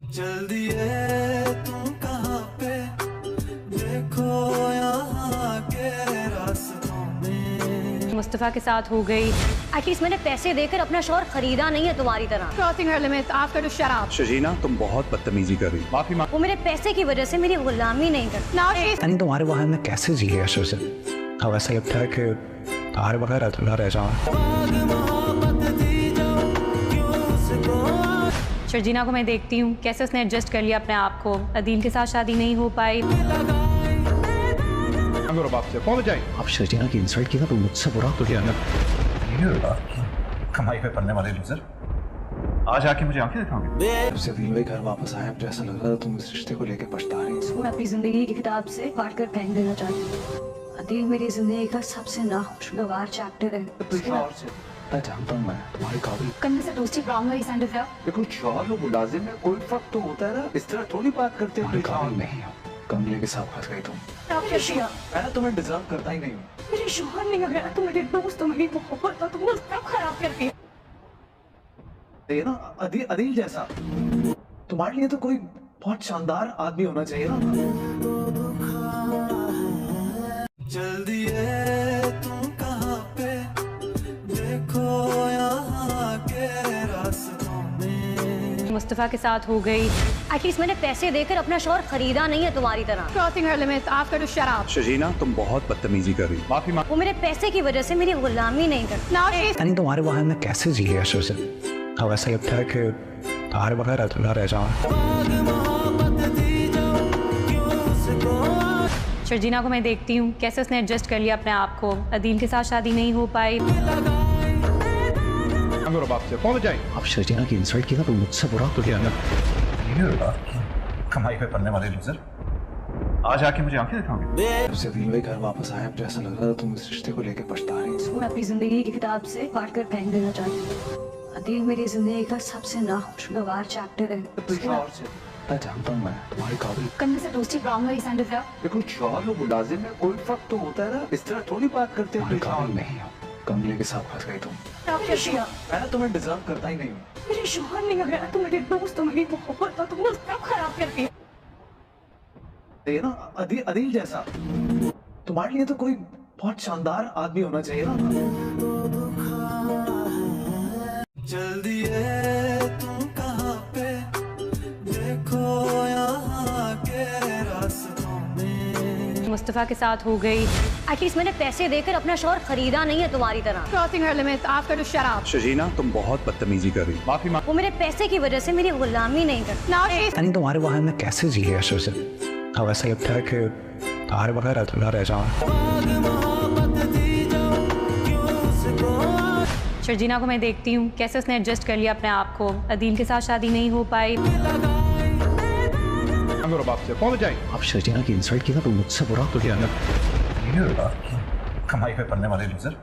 चल दिए तुम कहाँ पे, देखो यहाँ के रास्तों में। मुस्तफा के साथ हो गई। एटलीस्ट मैंने पैसे देकर अपना शौहर खरीदा नहीं है तुम्हारी तरह। Crossing her limits after the शराब। शजीना तुम बहुत बदतमीजी कर रही हो। माफी मांग। वो मेरे पैसे की वजह से मेरी गुलामी नहीं करती। Now she's यानी तुम्हारे बगैर मैं कैसे जी लिया शुरू से। अब ऐसा लगता है कि तुम्हारे बगैर अधूरा रह जाऊँ। शर्जीना को मैं देखती हूँ कैसे उसने एडजस्ट कर लिया अपने आप को। अदील के साथ शादी नहीं हो पाई। अब शर्जीना की इंसल्ट की ना तो मुझसे बुरा तो क्या कमाई पे पड़ने वाले लूजर आज आके मुझे आंखें दिखाओगे। जब से अदील भाई घर वापस आए अब तो ऐसा लग रहा था तुम इस रिश्ते को लेके पछता रही हो। मैं अपनी जिंदगी की किताब से फाड़ कर फेंक देना चाहती हूँ। अदील मेरी जिंदगी का सबसे नाखुशगवार चैप्टर है। मैं जानता हूँ मैं तुम्हारी काबिल। कन्ने से दोस्ती प्राइमरी सेंटर है। देखो शौहर और मुलाजिम में कोई फर्क तो होता है ना, इस तरह थोड़ी बात करते तुम्हारी हैं। काबिल नहीं हो। कमले के साथ फंस गई तुम। मैं तुम्हें डिजर्व करता ही नहीं हूँ। मेरे शौहर नहीं है तो मेरे दोस्त मेरी मोहब्बत तो तुमने सब खराब कर दिया। ये ना अदील जैसा तुम्हारे लिए तो कोई बहुत शानदार आदमी होना चाहिए ना। चल दिए तुम कहाँ पे, देखो यहाँ के रास्तों में। मुस्तफा के साथ हो गई। एटलीस्ट मैंने पैसे देकर अपना शौहर खरीदा नहीं है तुम्हारी तरह। crossing her limits after the शराब। शजीना तुम बहुत बदतमीजी कर रही हो। माफी मांग। वो मेरे पैसे की वजह से मेरी गुलामी नहीं करती। Now she's यानी तुम्हारे बगैर मैं कैसे जी लिया शुरू से। अब ऐसा लगता है कि तुम्हारे बगैर अधूरा रह जाऊँ। शर्जीना को मैं देखती हूँ कैसे उसने एडजस्ट कर लिया अपने आप को। अदील के साथ शादी नहीं हो पाई। अब शर्जीना की इंसल्ट की ना तो मुझसे बुरा तो क्या कमाई पे पड़ने वाले लूजर आज आके मुझे आंखें दिखाओगे। जब से अदील भाई घर वापस आए अब तो ऐसा लग रहा था तुम इस रिश्ते को लेके पछता रही हो। मैं अपनी जिंदगी की किताब से फाड़ कर फेंक देना चाहती हूँ। अदील मेरी जिंदगी का सबसे नाखुशगवार चैप्टर है। मैं जानता हूँ मैं तुम्हारी काबिल। कन्ने से दोस्ती प्राइमरी सेंटर है। देखो शौहर और मुलाजिम में कोई फर्क तो होता है ना, इस तरह थोड़ी बात करते तुम्हारी हैं। काबिल नहीं हो। कमले के साथ फंस गई तुम। मैं तुम्हें डिजर्व करता ही नहीं हूँ। मेरे शौहर नहीं है तो मेरे दोस्त मेरी मोहब्बत तो तुमने सब खराब कर दिया। ये ना अदील जैसा तुम्हारे लिए तो कोई बहुत शानदार आदमी होना चाहिए ना। चल दिए तुम कहाँ पे, देखो यहाँ के रास्तों में। मुस्तफा के साथ हो गई। एटलीस्ट मैंने पैसे देकर अपना शौहर खरीदा नहीं है तुम्हारी तरह। crossing her limits after the शराब। शजीना तुम बहुत बदतमीजी कर रही हो। माफी मांग। वो मेरे पैसे की वजह से मेरी गुलामी नहीं करती। Now she's यानी तुम्हारे बगैर मैं कैसे जी लिया शुरू से। अब ऐसा लगता है कि तुम्हारे बगैर अधूरा रह जाऊँ। शर्जीना को मैं देखती हूँ कैसे उसने एडजस्ट कर लिया अपने आप को। अदील के साथ शादी नहीं हो पाई। अब शर्जीना की इंसल्ट की ना तो मुझसे बुरा तो क्या कमाई पे पड़ने वाले लूजर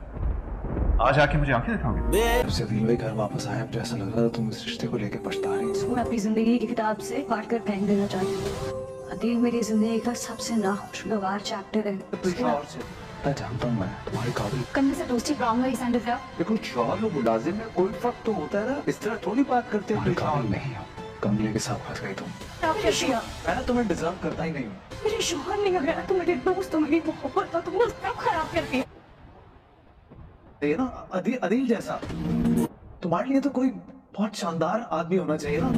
आज आके मुझे आंखें दिखाओगे। जब से अदील भाई घर वापस आए अब तो ऐसा लग रहा था तुम इस रिश्ते को लेके पछता रही हो। मैं अपनी जिंदगी की किताब से फाड़ कर फेंक देना चाहती हूँ। अदील मेरी जिंदगी का सबसे नाखुशगवार चैप्टर है। मैं जानता हूँ मैं तुम्हारी काबिल। कन्ने से दोस्ती प्राइमरी सेंटर है। देखो शौहर और मुलाजिम में कोई फर्क तो होता है ना, इस तरह थोड़ी बात करते तुम्हारी हैं। काबिल नहीं हो। कमले के साथ फंस गई तुम। मैं तुम्हें डिजर्व करता ही नहीं हूँ। मेरे शौहर नहीं है तो मेरे दोस्त मेरी मोहब्बत तो तुमने सब खराब कर दिया। ये ना अदील जैसा तुम्हारे लिए तो कोई बहुत शानदार आदमी होना चाहिए ना।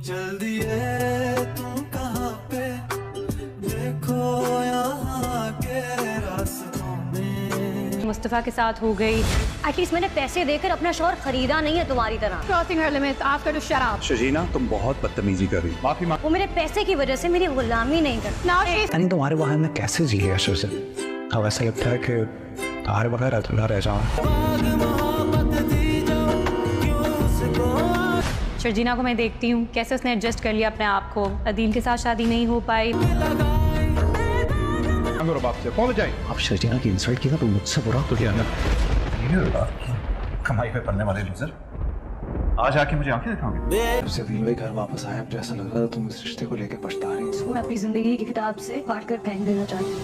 चल दिए तुम कहाँ पे, देखो यहाँ के रास्तों में। मुस्तफा के साथ हो गई। एटलीस्ट मैंने पैसे देकर अपना शौहर खरीदा नहीं है तुम्हारी तरह। crossing her limits after the शराब। शजीना तुम बहुत बदतमीजी कर रही हो। माफी मांग। वो मेरे पैसे की वजह से मेरी गुलामी नहीं करती। Now she's यानी तुम्हारे बगैर मैं कैसे जी लिया शुरू से। अब ऐसा लगता है कि तुम्हारे बगैर अधूरा रह जाऊँ। शर्जीना को मैं देखती हूँ कैसे उसने एडजस्ट कर लिया अपने आप को। अदील के साथ शादी नहीं हो पाई। अब शर्जीना की इंसल्ट की ना तो मुझसे बुरा तो क्या कमाई पे पड़ने वाले लूजर आज आके मुझे आंखें दिखाओगे। जब से अदील भाई घर वापस आए अब तो ऐसा लग रहा था तुम इस रिश्ते को लेके पछता रही हो। मैं अपनी जिंदगी की किताब से फाड़ कर फेंक देना चाहती हूँ।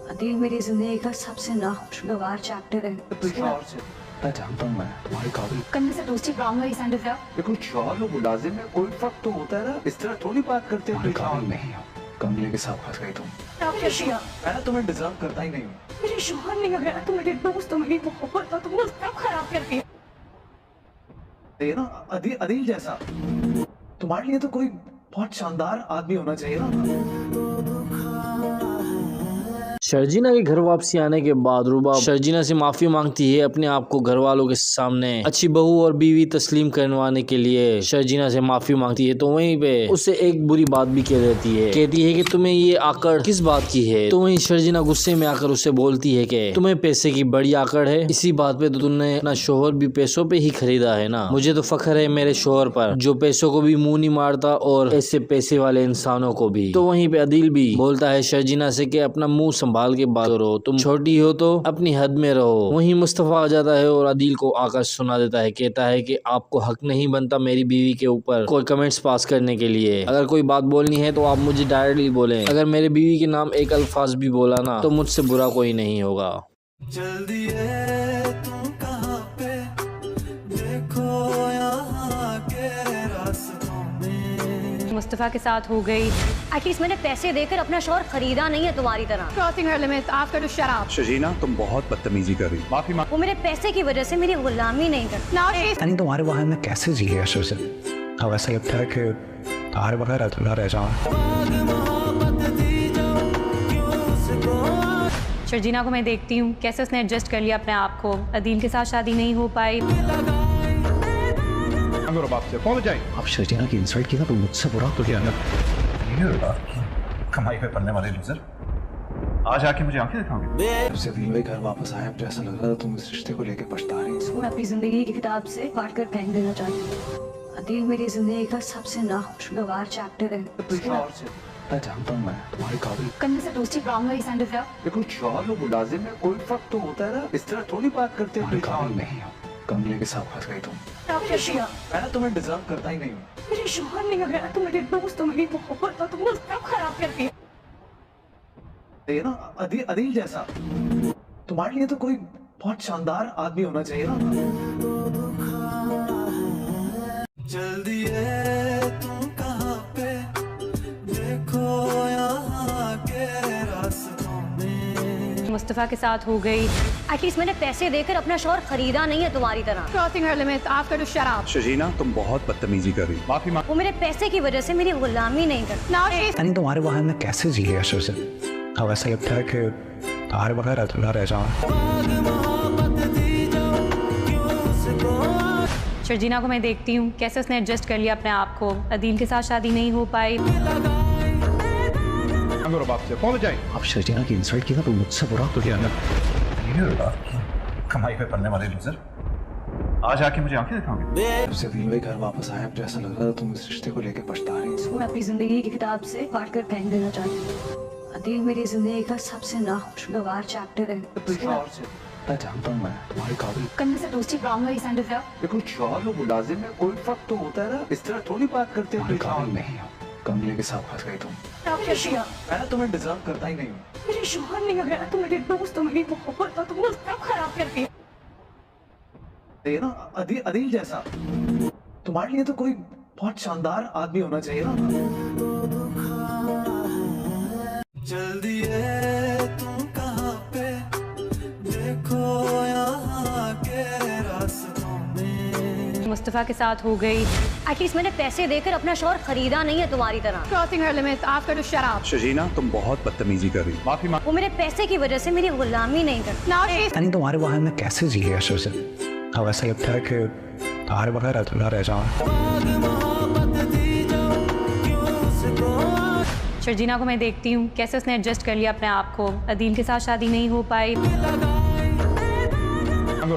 अदील मेरी जिंदगी का सबसे नाखुशगवार चैप्टर है। मैं जानता हूँ मैं तुम्हारे काबिल। करने से दोस्ती ब्राउन वाली सैंडल है। देखो शौहर और मुलाजिम में कोई फर्क तो होता है ना, इस तरह थोड़ी बात करते हैं। काबिल नहीं हो, कमले के साथ फंस गई तुम। आप रशिया, मैं तुम्हें डिजर्व करता ही नहीं हूँ। मेरे शौहर नहीं अगर तुम मेरे दोस्त हो, मेरी मोहब्बत हो, तुम वो सब खराब कर दिया। ये ना अदील जैसा तुम्हारे लिए तो कोई बहुत शानदार आदमी होना चाहिए ना। शर्जीना के घर वापसी आने के बाद रुबाब शर्जीना से माफी मांगती है अपने आप को घर वालों के सामने अच्छी बहू और बीवी तस्लीम करवाने के लिए शर्जीना से माफी मांगती है। तो वहीं पे उससे एक बुरी बात भी कह देती है, कहती है कि तुम्हें ये आकड़ किस बात की है। तो वहीं शर्जीना गुस्से में आकर उससे बोलती है कि तुम्हें पैसे की बड़ी आकड़ है, इसी बात पे तो तुमने अपना शोहर भी पैसों पे ही खरीदा है ना। मुझे तो फख्र है मेरे शोहर पर जो पैसों को भी मुंह नहीं मारता और ऐसे पैसे वाले इंसानों को भी। तो वहीं पे अदील भी बोलता है शर्जीना से कि अपना मुंह संभाल के बात करो, तुम छोटी हो तो अपनी हद में रहो। वहीं मुस्तफा आ जाता है और अदील को आकर सुना देता है, कहता है कि आपको हक नहीं बनता मेरी बीवी के ऊपर कोई कमेंट्स पास करने के लिए। अगर कोई बात बोलनी है तो आप मुझे डायरेक्टली बोलें, अगर मेरे बीवी के नाम एक अल्फाज भी बोला ना तो मुझसे बुरा कोई नहीं होगा। चल दिए तुम कहाँ पे, देखो यहाँ के रास्तों में। मुस्तफ़ा के साथ हो गई। एटलीस्ट मैंने पैसे देकर अपना शौहर खरीदा नहीं है तुम्हारी तरह। Crossing her limits, ask her to shut up. Sharjeena तुम बहुत बदतमीजी कर रही, माफी मांग। वो मेरे पैसे की वजह से मेरी गुलामी नहीं करती। Now she's यानी तुम्हारे बगैर मैं कैसे जी गया शुरू से। अब ऐसा लगता है कि तुम्हारे बगैर अधूरा रह जाऊँ। शर्जीना को मैं देखती हूँ कैसे उसने एडजस्ट कर लिया अपने आप को। अदील के साथ शादी नहीं हो पाई। बाप से कौन जाए? अब शर्जीना की इंसल्ट की ना तो मुझसे बुरा तो क्या कमाई पे पड़ने वाले लूजर, आज आके मुझे आंखें दिखाओगे? जब से अदील भाई घर वापस आए, अब तो ऐसा लग रहा था तुम इस रिश्ते को लेके पछता रही हो। मैं अपनी जिंदगी की किताब से फाड़ कर फेंक देना चाहती हूँ। अदील मेरी जिंदगी का सबसे नाखुशगवार चैप्टर है। मैं जानता हूँ मैं तुम्हारे काबिल। करने से दोस्ती ब्राउन वाली सैंडल है। देखो शौहर और मुलाजिम में कोई फर्क तो होता है ना, इस तरह थोड़ी बात करते हैं। काबिल नहीं हो, कमले के साथ फंस गई तुम। आप रशिया, मैं तुम्हें डिजर्व करता ही नहीं हूँ। मेरे शौहर नहीं अगर तुम मेरे दोस्त हो, मेरी मोहब्बत हो, तुम वो सब खराब कर दिया। ये ना अदील जैसा तुम्हारे लिए तो कोई बहुत शानदार आदमी होना चाहिए ना। चल दिए तुम कहाँ पे, देखो यहाँ के रास्तों में। मुस्तफ़ा के साथ हो गई। एटलीस्ट मैंने पैसे देकर अपना शौहर खरीदा नहीं है तुम्हारी तरह। crossing her limits, ask her to shut up. Sharjeena तुम बहुत बदतमीजी कर रही, माफी मांग। वो मेरे पैसे की वजह से मेरी गुलामी नहीं करती। Now she's यानी तुम्हारे बगैर मैं कैसे जी गया शुरू से। अब ऐसा लगता है कि तुम्हारे बगैर अधूरा रह जाऊँ। शर्जीना को मैं देखती हूँ कैसे उसने एडजस्ट कर लिया अपने आप को। अदील के साथ शादी नहीं हो पाई। बाप से कौन जाए? अब शर्जीना की इंसल्ट की ना तो मुझसे बुरा तो क्या कमाई पे पड़ने वाले लूजर, आज आके मुझे आंखें दिखाओगे? जब से अदील भाई घर वापस आए, अब तो ऐसा लग रहा था तुम इस रिश्ते को लेके पछता रही हो। मैं अपनी जिंदगी की किताब से फाड़ कर फेंक देना चाहती हूँ। अदील मेरी जिंदगी का सबसे नाखुशगवार चैप्टर है। मैं जानता हूँ मैं तुम्हारे काबिल। करने से दोस्ती ब्राउन वाली सैंडल है। देखो शौहर और मुलाजिम में कोई फर्क तो होता है ना, इस तरह थोड़ी बात करते हैं। काबिल नहीं हो, कमले के साथ फंस गई तुम। आप रशिया, मैं तुम्हें डिजर्व करता ही नहीं हूँ। मेरे शौहर नहीं अगर तुम मेरे दोस्त हो, मेरी मोहब्बत हो, तुम वो सब खराब कर दिया। ये ना अदील जैसा तुम्हारे लिए तो कोई बहुत शानदार आदमी होना चाहिए ना। चल दिए तुम कहाँ पे, देखो यहाँ के रास्तों में। मुस्तफ़ा के साथ हो गई। एटलीस्ट मैंने पैसे देकर अपना शौहर खरीदा नहीं है तुम्हारी तरह। crossing her limits, ask her to shut up. Sharjeena तुम बहुत बदतमीजी कर रही, माफी मांग। वो मेरे पैसे की वजह से मेरी गुलामी नहीं करती। Now she's यानी तुम्हारे बगैर मैं कैसे जी गया शुरू से। अब ऐसा लगता है कि तुम्हारे बगैर अधूरा रह जाऊँ। शर्जीना को मैं देखती हूँ कैसे उसने एडजस्ट कर लिया अपने आप को। अदील के साथ शादी नहीं हो पाई।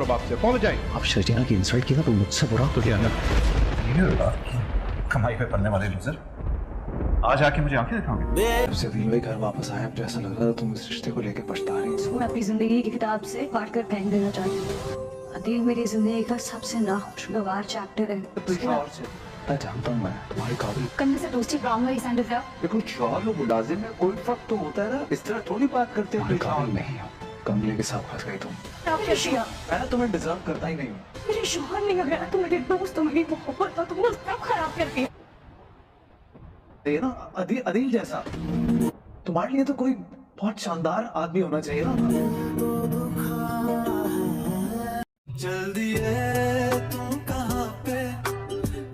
बाप से कौन जाए? अब शर्जीना की इंसल्ट की ना तो मुझसे बुरा तो क्या कमाई पे पड़ने वाले लूजर, आज आके मुझे आंखें दिखाओगे? जब से अदील भाई घर वापस आए, अब तो ऐसा लग रहा था तुम इस रिश्ते को लेके पछता रही हो। मैं अपनी जिंदगी की किताब से फाड़ कर फेंक देना चाहती हूँ। अदील मेरी जिंदगी का सबसे नाखुशगवार चैप्टर है। मैं जानता हूँ मैं तुम्हारे काबिल। करने से दोस्ती ब्राउन वाली सैंडल है। देखो शौहर और मुलाजिम में कोई फर्क तो होता है ना, इस तरह थोड़ी बात करते हैं। काबिल नहीं हो, कमले के साथ फंस गई तुम। आप कैसी हो? मैं तुम्हें डिजर्व करता ही नहीं हूँ। मेरे शोहर नहीं लग रहा, तुम मेरे दोस्त हो, मेरी मोहब्बत हो, तुम वो सब खराब करती हो। ये ना अदील जैसा तुम्हारे लिए तो कोई बहुत शानदार आदमी होना चाहिए ना। चल दिए तुम कहाँ पे,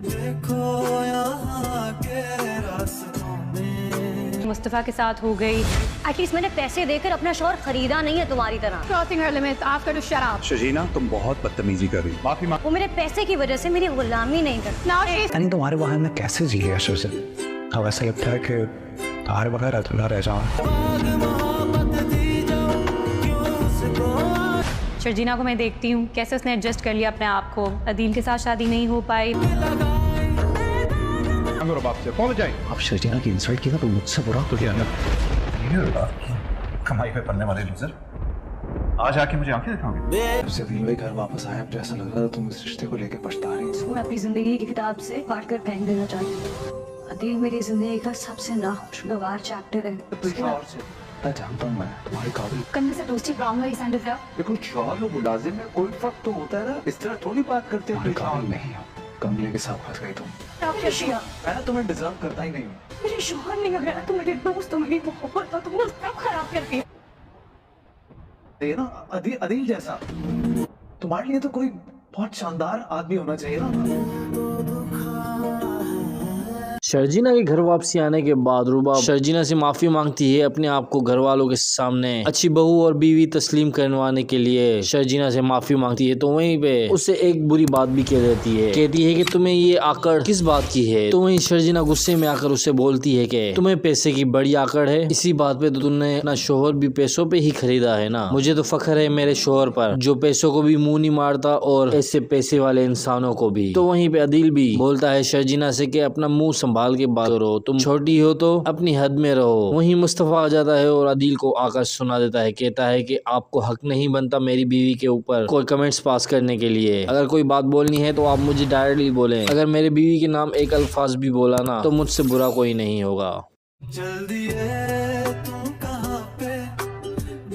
देखो यहाँ के रास्तों में। मुस्तफ़ा के साथ हो गई। एटलीस्ट मैंने पैसे देकर अपना शौहर खरीदा नहीं है तुम्हारी तरह। Crossing her limits after the शराब। शर्जीना तुम बहुत बदतमीजी कर रही हो। माफी मांग। वो मेरे पैसे की वजह से मेरी गुलामी नहीं करती। Now she's यानी तुम्हारे वहां में कैसे जी है से अब ऐसा लगता है कि तुम्हारे बगैर अधूरा रह जाऊं। शर्जीना को मैं देखती हूँ कैसे उसने एडजस्ट कर लिया अपने आप को। अदील के साथ शादी नहीं हो पाई। बाप से कौन जाए? अब शर्जीना की इंसल्ट की ना तो मुझसे बुरा तो क्या ना। कमाई पे पड़ने वाले लूजर, आज आके मुझे आंखें दिखाओगे? जब से अदील भाई घर वापस आया, मुझे ऐसा लग रहा था तुम इस रिश्ते को लेकर पछता रही हो। मैं अपनी जिंदगी की किताब से फाड़ कर फेंक देना चाहती हूँ। अदील मेरी जिंदगी का सबसे नाखुशगवार चैप्टर है। मैं जानता हूँ मैं तुम्हारे काबिल। कन्ने से दोस्ती ब्राउन वाली सैंडल है। देखो शौहर और मुलाजिम में कोई फर्क तो होता है ना, इस तरह थोड़ी बात करते हो। तुम्हारे काबिल नहीं हो। कमले के साथ फंस गई तुम। आप कैसी हो? मैं तुम्हें डिजर्व करता ही नहीं हूँ। मेरे शोहर नहीं लग रहा, तुम मेरे दोस्त हो, मेरी मोहब्बत हो, तुम वो सब खराब करती हो। ये ना अदील जैसा तुम्हारे लिए तो कोई बहुत शानदार आदमी होना चाहिए ना। शर्जीना के घर वापसी आने के बाद रुबाब शर्जीना से माफी मांगती है अपने आप को घर वालों के सामने अच्छी बहू और बीवी तस्लीम करवाने के लिए। शर्जीना से माफी मांगती है तो वहीं पे उससे एक बुरी बात भी कह देती है। कहती है कि तुम्हें ये आकड़ किस बात की है। तो वहीं शर्जीना गुस्से में आकर उससे बोलती है कि तुम्हें पैसे की बड़ी आकड़ है, इसी बात पे तो तुमने अपना शोहर भी पैसों पे ही खरीदा है ना। मुझे तो फख्र है मेरे शोहर पर जो पैसों को भी मुंह नहीं मारता और ऐसे पैसे वाले इंसानों को भी। तो वहीं पे अदील भी बोलता है शर्जीना से कि अपना मुंह संभाल के बात करो, तुम छोटी हो तो अपनी हद में रहो। वहीं मुस्तफा आ जाता है और अदील को आकर सुना देता है, कहता है कि आपको हक नहीं बनता मेरी बीवी के ऊपर कोई कमेंट्स पास करने के लिए। अगर कोई बात बोलनी है तो आप मुझे डायरेक्टली बोलें। अगर मेरे बीवी के नाम एक अल्फाज भी बोला ना तो मुझसे बुरा कोई नहीं होगा। चल दिए तुम कहाँ पे,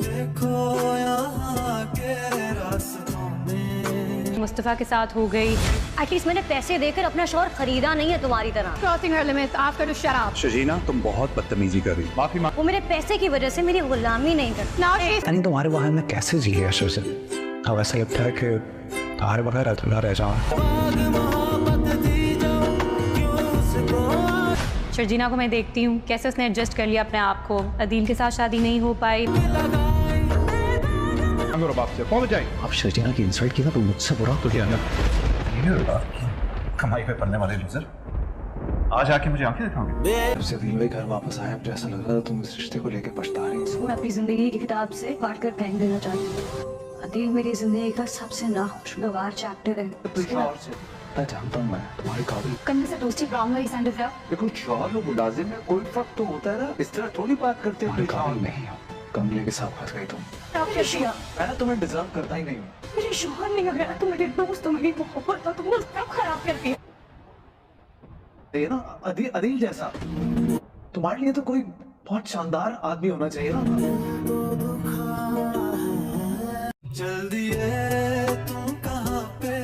देखो यहाँ के रास्तों में। मुस्तफ़ा के साथ हो गई। एटलीस्ट मैंने पैसे देकर अपना शौहर खरीदा नहीं है तुम्हारी तरह। crossing her limits after the शराब। शर्जीना तुम बहुत बदतमीजी कर रही हो। माफी मांग। वो मेरे पैसे की वजह से मेरी गुलामी नहीं करती। Now she's यानी तुम्हारे वहां में कैसे जी है से अब ऐसा लगता है कि तुम्हारे बगैर अधूरा रह जाऊं। शर्जीना को मैं देखती हूँ कैसे उसने एडजस्ट कर लिया अपने आप को। अदील के साथ शादी नहीं हो पाई। बाप से कौन जाए? अब शर्जीना की इंसल्ट की ना तो मुझसे बुरा तो क्या ना। कमाई पे पड़ने वाले लूजर, आज आके मुझे आंखें दिखाओगे? जब से अदील भाई घर वापस आया, मुझे ऐसा लग रहा था तुम इस रिश्ते को लेकर पछता रही हो। मैं अपनी जिंदगी की किताब से फाड़ कर फेंक देना चाहती हूँ। अदील मेरी जिंदगी का सबसे नाखुशगवार चैप्टर है। मैं जानता हूँ मैं तुम्हारे काबिल। कन्ने से दोस्ती ब्राउन वाली सैंडल है। देखो शौहर और मुलाजिम में कोई फर्क तो होता है ना, इस तरह थोड़ी बात करते हो। तुम्हारे काबिल नहीं हो। कमले के साथ फंस गई तुम। आप कैसी हो? मैं तुम्हें डिजर्व करता ही नहीं हूँ। मेरे शोहर नहीं लग रहा, तुम मेरे दोस्त हो, मेरी मोहब्बत हो, तुम वो सब खराब करती हो। ये ना अदील जैसा तुम्हारे लिए तो कोई बहुत शानदार आदमी होना चाहिए ना। चल दिए तुम कहाँ पे,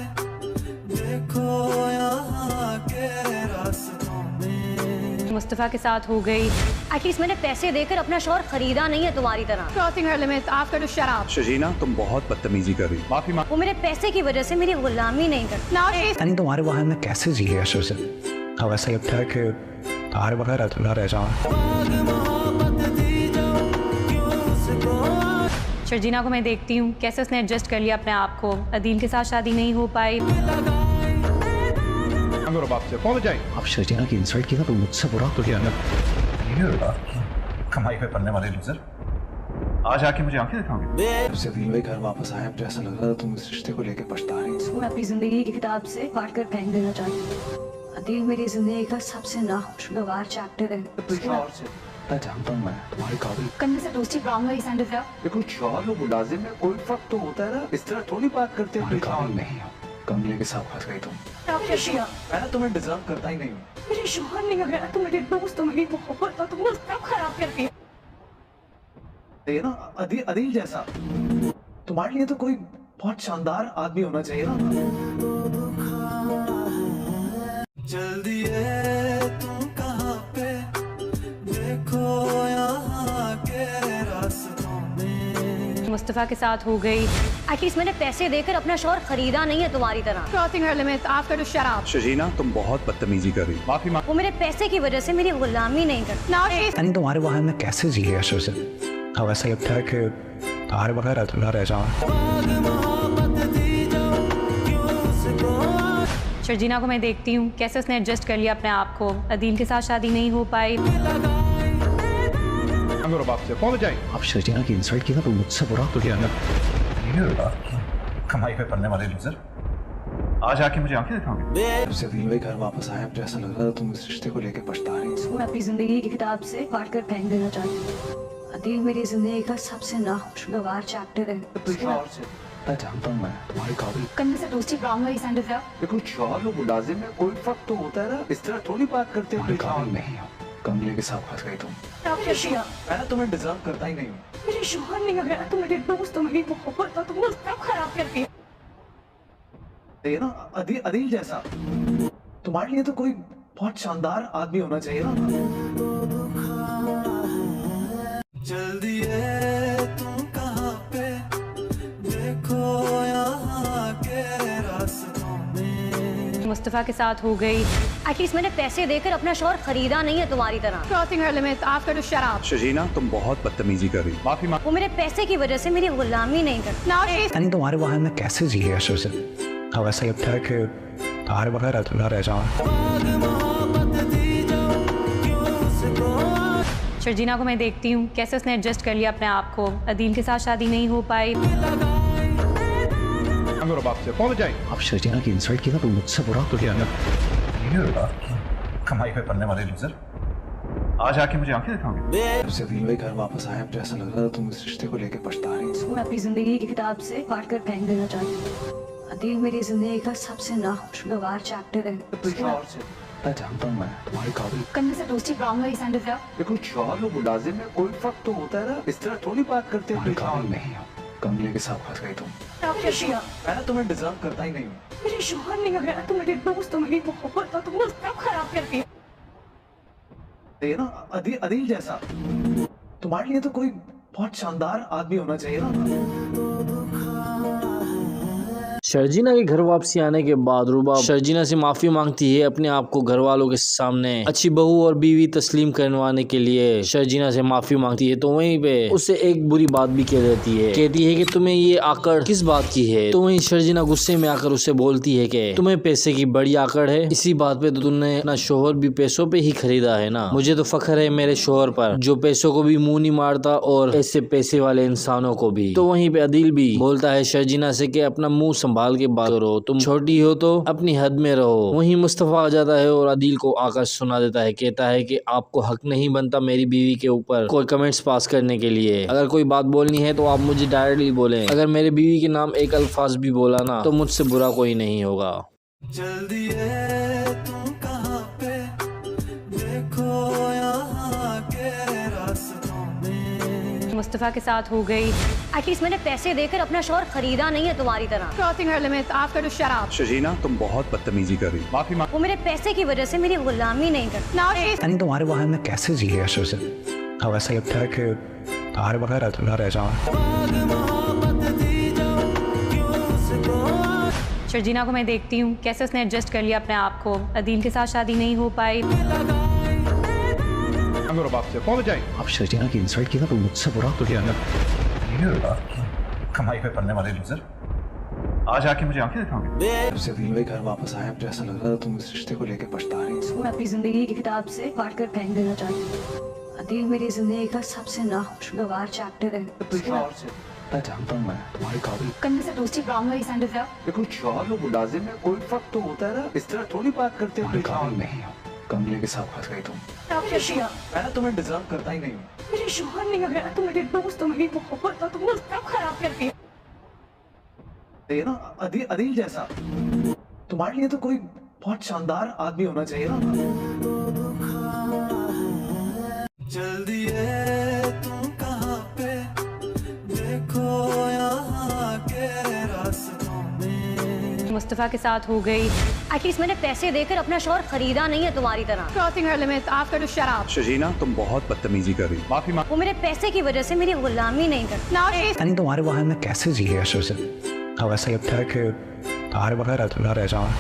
देखो यहाँ के रास्तों में। मुस्तफ़ा के साथ हो गई। एटलीस्ट मैंने पैसे देकर अपना शौहर खरीदा नहीं है तुम्हारी तरह। crossing her limits after the शराब। शर्जीना तुम बहुत बदतमीजी कर रही हो। माफी मांग। वो मेरे पैसे की वजह से मेरी गुलामी नहीं करती। Now she's यानी तुम्हारे वहां में कैसे जी है से अब ऐसा लगता है कि तुम्हारे बगैर अधूरा रह जाऊं। शर्जीना को मैं देखती हूँ कैसे उसने एडजस्ट कर लिया अपने आप को। अदील के साथ शादी नहीं हो पाई। बाप से कौन जाए? अब शर्जीना की इंसल्ट की ना तो मुझसे बुरा तो क्या ना। कमाई पे पड़ने वाले लूजर, आज आके मुझे आंखें दिखाओगे? जब से अदील भाई घर वापस आया, मुझे ऐसा लग रहा था तुम इस रिश्ते को लेकर पछता रही हो। मैं अपनी जिंदगी की किताब से फाड़ कर फेंक देना चाहती हूँ। अदील मेरी जिंदगी का सबसे नाखुशगवार चैप्टर है। मैं जानता हूँ मैं तुम्हारे काबिल। कन्ने से दोस्ती ब्राउन वाली सैंडल है। देखो शौहर और मुलाजिम में कोई फर्क तो होता है ना, इस तरह थोड़ी बात करते हो। तुम्हारे काबिल नहीं हो। कमले के साथ फंस गई तुम। आप कैसी हो? मैं तुम्हें डिजर्व करता ही नहीं हूँ। मेरे शोहर नहीं लग रहा, तुम मेरे दोस्त हो, मेरी मोहब्बत हो, तुम वो सब खराब करती हो। ये ना अदील जैसा तुम्हारे लिए तो कोई बहुत शानदार आदमी होना चाहिए ना। जल्दी है तुम कहाँ पे, देखो यहाँ के रास्तों में। मुस्तफ़ा के साथ हो गई। एटलीस्ट मैंने पैसे देकर अपना शौहर खरीदा नहीं है तुम्हारी तरह। Crossing her limits after the shut up. Sharjeena तुम बहुत बदतमीजी कर रही हो। माफी मांग। वो मेरे पैसे की वजह से मेरी गुलामी नहीं करती। Now she's यानी तुम्हारे बगैर मैं कैसे जी ऐसे से। अब ऐसा लगता है कि तुम्हारे बगैर अधूरा रह जाऊँ। शर्जीना को मैं देखती हूँ कैसे उसने एडजस्ट कर लिया अपने आप को। अदील के साथ शादी नहीं हो पाई। मेरे बाप से apologize। अब शर्जीना की इंसल्ट की ना तो मुझसे बुरा तो क्या ना। कमाई पे पलने वाले लूजर, आज आके मुझे आंखें दिखाओगे? जब से अदील भाई घर वापस आए, मुझे ऐसा लग रहा था तुम इस रिश्ते को लेके पछता रही हो। मैं अपनी जिंदगी की किताब से फाड़ कर फेंक देना चाहती हूँ। अदील मेरी जिंदगी का सबसे नाखुशगवार चैप्टर है। मैं जानता हूँ मैं तुम्हारी काबिल, कंधे से दोस्ती प्राइमरी सेंटर है। लेकिन शौहर और मुलाजिम में कोई फर्क तो होता है ना। इस तरह थोड़ी बात करते हो। तुम्हारे काबिल नहीं हो। कमले के साथ फंस गई तुम। आप शर्जीना, मैं तुम्हें डिजर्व करता ही नहीं हूँ। मेरे शौहर नहीं है तो मेरे दोस्त तो मेरी मोहब्बत तुम लोग सब खराब करती है। ये ना अदील जैसा तुम्हारे लिए तो कोई बहुत शानदार आदमी होना चाहिए ना। जल्दी है तुम कहाँ पे, देखो यहाँ के रास्तों में। मुस्तफ़ा के साथ हो गई। एटलीस्ट मैंने पैसे देकर अपना शौहर खरीदा नहीं है तुम्हारी तरह। Crossing her limits after the shut up. Sharjeena तुम बहुत बदतमीजी कर रही हो। माफी मांग। वो मेरे पैसे की वजह से मेरी गुलामी नहीं करती। Now she's यानी तुम्हारे बगैर मैं कैसे जी ऐसे से। अब ऐसा लगता है कि तुम्हारे बगैर अधूरा रह जाऊँ। शर्जीना को मैं देखती हूँ कैसे उसने एडजस्ट कर लिया अपने आप को। अदील के साथ शादी नहीं हो पाई। मेरे बाप से apologize। अब शर्जीना की इंसल्ट की ना तो मुझसे बुरा तो क्या ना। कमाई पे पलने वाले लूजर, आज आके मुझे आंखें दिखाओगे? जब से अदील भाई घर वापस आए, मुझे ऐसा लग रहा था तुम इस रिश्ते को लेके पछता रही हो। मैं अपनी जिंदगी की किताब से फाड़ कर फेंक देना चाहती हूँ। अदील मेरी जिंदगी का सबसे नाखुशगवार चैप्टर है। मैं जानता हूँ मैं तुम्हारी काबिल, कंधे से दोस्ती प्राइमरी सेंटर है। लेकिन शौहर और मुलाजिम में कोई फर्क तो होता है ना। इस तरह थोड़ी बात करते हो। तुम्हारे काबिल नहीं हो। कमले के साथ फंस गई तुम। आप शर्जीना, मैं तुम्हें डिजर्व करता ही नहीं हूँ। मेरे शौहर नहीं है तो मेरे दोस्त तो मेरी मोहब्बत तुम लोग सब खराब करती है। ये ना अदील जैसा तुम्हारे लिए तो कोई बहुत शानदार आदमी होना चाहिए ना। शर्जीना के घर वापसी आने के बाद रुबाब शर्जीना से माफी मांगती है अपने आप को घर वालों के सामने अच्छी बहू और बीवी तस्लीम करवाने के लिए। शर्जीना से माफी मांगती है तो वहीं पे उससे एक बुरी बात भी कह देती है। कहती है कि तुम्हें ये आकड़ किस बात की है। तो वहीं शर्जीना गुस्से में आकर उससे बोलती है कि तुम्हें पैसे की बड़ी आकड़ है। इसी बात पे तो तुमने अपना शोहर भी पैसों पे ही खरीदा है ना। मुझे तो फख्र है मेरे शोहर पर जो पैसों को भी मुंह नहीं मारता और ऐसे पैसे वाले इंसानों को भी। तो वहीं पे अदील भी बोलता है शर्जीना से कि अपना मुंह संभाल के बात करो, तुम छोटी हो तो अपनी हद में रहो। वहीं मुस्तफा आ जाता है और अदील को आकर सुना देता है। कहता है कि आपको हक नहीं बनता मेरी बीवी के ऊपर कोई कमेंट्स पास करने के लिए। अगर कोई बात बोलनी है तो आप मुझे डायरेक्टली बोलें। अगर मेरे बीवी के नाम एक अल्फाज भी बोला ना तो मुझसे बुरा कोई नहीं होगा। जल्दी है तुम कहाँ पे, देखो यहाँ के रास्तों में। मुस्तफ़ा के साथ हो गई। एटलीस्ट मैंने पैसे देकर अपना शौहर खरीदा नहीं है तुम्हारी तरह। Crossing her limits after the shut up. Sharjeena तुम बहुत बदतमीजी कर रही हो। माफी मांग। वो मेरे पैसे की वजह से मेरी गुलामी नहीं करती। Now she's यानी तुम्हारे बगैर मैं कैसे जी ऐसे से। अब ऐसा लगता है कि तुम्हारे बगैर अधूरा रह जाऊँ। शर्जीना को मैं देखती हूँ कैसे उसने एडजस्ट कर लिया अपने आप को। अदील के साथ शादी नहीं हो पाई। मेरे बाप से apologize। अब शर्जीना की इंसल्ट की ना तो मुझसे बुरा तो क्या ना। कमाई पे पलने वाले लूजर, आज आके मुझे आंखें दिखाओगे? जब से अदील भाई घर वापस आए, मुझे ऐसा लग रहा था तुम इस रिश्ते को लेके पछता रही हो। मैं अपनी जिंदगी की किताब से फाड़ कर फेंक देना चाहती हूँ। अदील मेरी जिंदगी का सबसे नाखुशगवार चैप्टर है। मैं जानता हूँ मैं तुम्हारी काबिल, कंधे से दोस्ती प्राइमरी सेंटर है। लेकिन शौहर और मुलाजिम में कोई फर्क तो होता है ना। इस तरह थोड़ी बात करते हो। तुम्हारे काबिल नहीं हो। कमले के साथ फंस गई तुम। आप शर्जीना, मैं तुम्हें डिजर्व करता ही नहीं हूँ। मेरे शौहर नहीं है तो मेरे दोस्त तो मेरी मोहब्बत तुम लोग सब खराब करती है। ये ना अदील जैसा तुम्हारे लिए तो कोई बहुत शानदार आदमी होना चाहिए ना। जल्दी है तुम कहाँ पे, मुस्तफ़ा के साथ हो गई। एटलीस्ट मैंने पैसे देकर अपना शौहर खरीदा नहीं है तुम्हारी तरह। क्रॉसिंग हर limit after to shut up. Shajina तुम बहुत बदतमीजी कर रही, माफी मांग। वो मेरे पैसे की वजह से मेरी गुलामी नहीं करती। नाउ शी इज यानी तुम्हारे बगैर मैं कैसे जी गया सुजन। अब ऐसा लगता है कि तुम्हारे बगैर अधूरा रह जाऊँ।